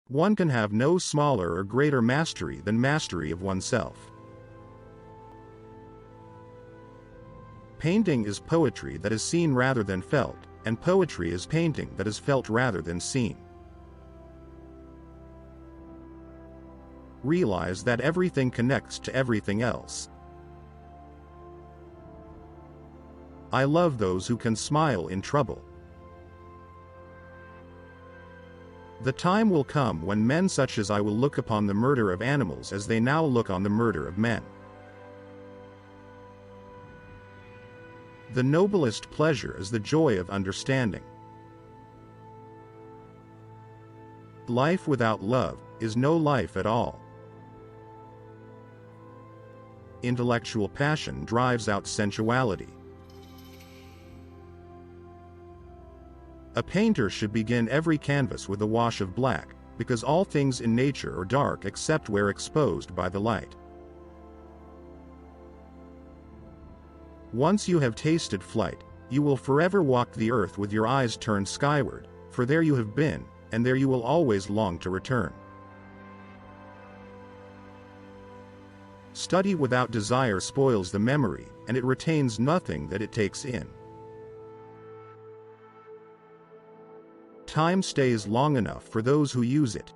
One can have no smaller or greater mastery than mastery of oneself. Painting is poetry that is seen rather than felt, and poetry is painting that is felt rather than seen. Realize that everything connects to everything else. I love those who can smile in trouble. The time will come when men such as I will look upon the murder of animals as they now look on the murder of men. The noblest pleasure is the joy of understanding. Life without love is no life at all. Intellectual passion drives out sensuality. A painter should begin every canvas with a wash of black, because all things in nature are dark except where exposed by the light. Once you have tasted flight, you will forever walk the earth with your eyes turned skyward, for there you have been, and there you will always long to return. Study without desire spoils the memory, and it retains nothing that it takes in. Time stays long enough for those who use it.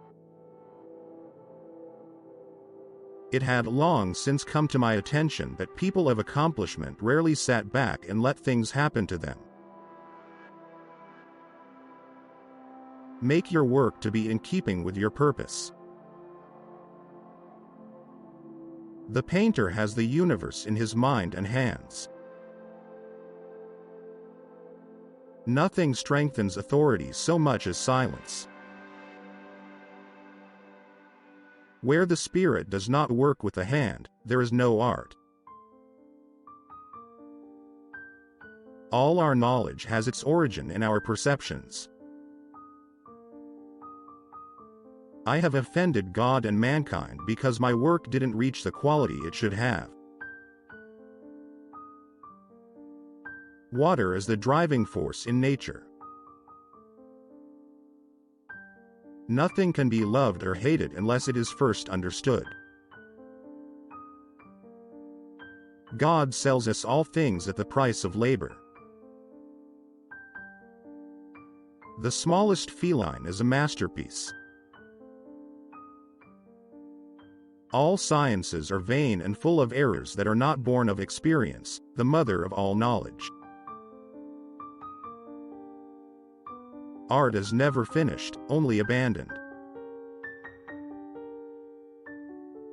It had long since come to my attention that people of accomplishment rarely sat back and let things happen to them. Make your work to be in keeping with your purpose. The painter has the universe in his mind and hands. Nothing strengthens authority so much as silence. Where the spirit does not work with the hand, there is no art. All our knowledge has its origin in our perceptions. I have offended God and mankind because my work didn't reach the quality it should have. Water is the driving force in nature. Nothing can be loved or hated unless it is first understood. God sells us all things at the price of labor. The smallest feline is a masterpiece. All sciences are vain and full of errors that are not born of experience, the mother of all knowledge. Art is never finished, only abandoned.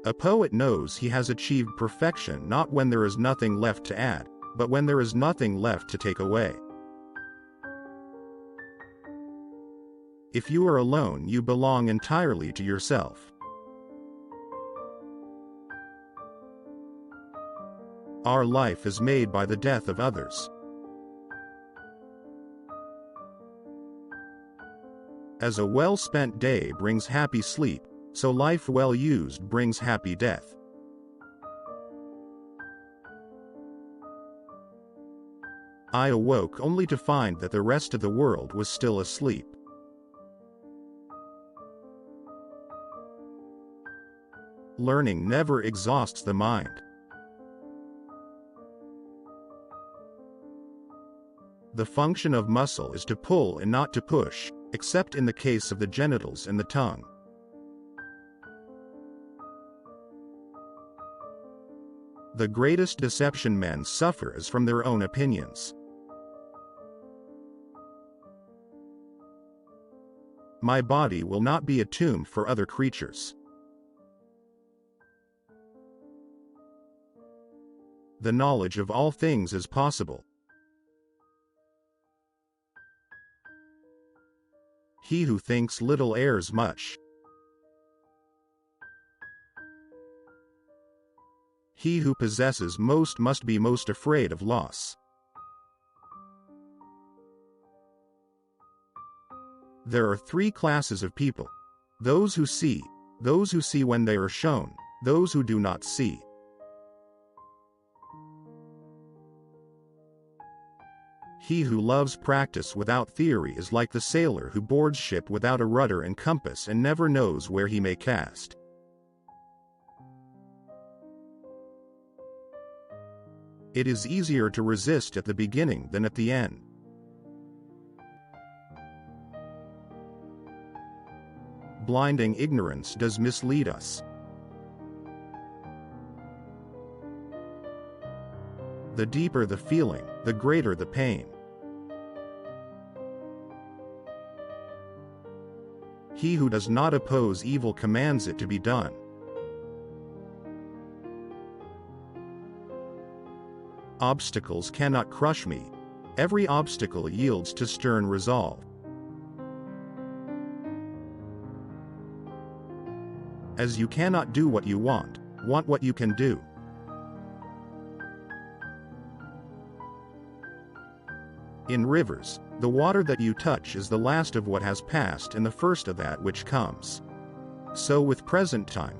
A poet knows he has achieved perfection not when there is nothing left to add, but when there is nothing left to take away. If you are alone, you belong entirely to yourself. Our life is made by the death of others. As a well-spent day brings happy sleep, so life well used brings happy death. I awoke only to find that the rest of the world was still asleep. Learning never exhausts the mind. The function of muscle is to pull and not to push, except in the case of the genitals and the tongue. The greatest deception men suffer is from their own opinions. My body will not be a tomb for other creatures. The knowledge of all things is possible. He who thinks little errs much. He who possesses most must be most afraid of loss. There are three classes of people: those who see when they are shown, those who do not see. He who loves practice without theory is like the sailor who boards ship without a rudder and compass and never knows where he may cast. It is easier to resist at the beginning than at the end. Blinding ignorance does mislead us. The deeper the feeling, the greater the pain. He who does not oppose evil commands it to be done. Obstacles cannot crush me. Every obstacle yields to stern resolve. As you cannot do what you want what you can do. In rivers, the water that you touch is the last of what has passed and the first of that which comes. So with present time.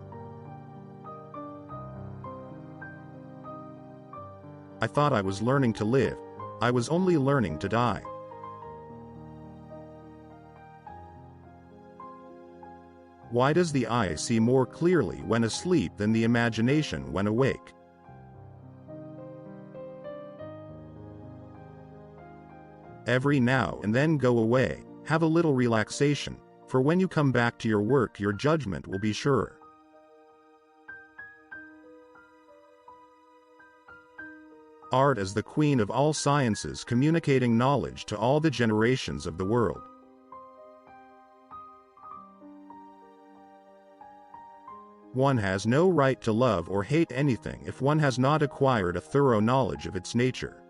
I thought I was learning to live. I was only learning to die. Why does the eye see more clearly when asleep than the imagination when awake? Every now and then go away, have a little relaxation, for when you come back to your work your judgment will be surer. Art is the queen of all sciences, communicating knowledge to all the generations of the world. One has no right to love or hate anything if one has not acquired a thorough knowledge of its nature.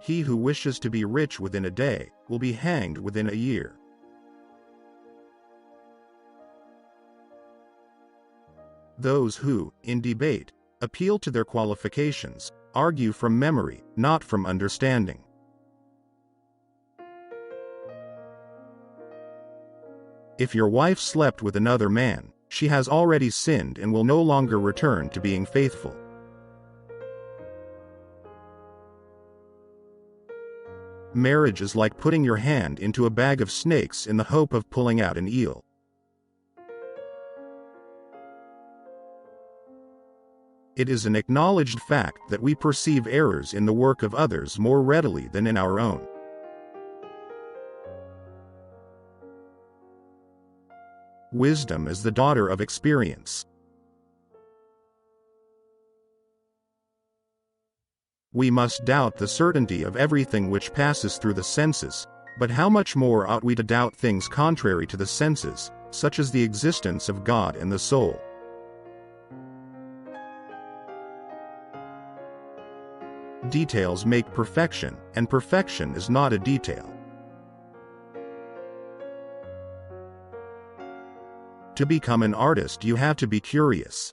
He who wishes to be rich within a day will be hanged within a year. Those who, in debate, appeal to their qualifications, argue from memory, not from understanding. If your wife slept with another man, she has already sinned and will no longer return to being faithful. Marriage is like putting your hand into a bag of snakes in the hope of pulling out an eel. It is an acknowledged fact that we perceive errors in the work of others more readily than in our own. Wisdom is the daughter of experience. We must doubt the certainty of everything which passes through the senses, but how much more ought we to doubt things contrary to the senses, such as the existence of God and the soul? Details make perfection, and perfection is not a detail. To become an artist you have to be curious.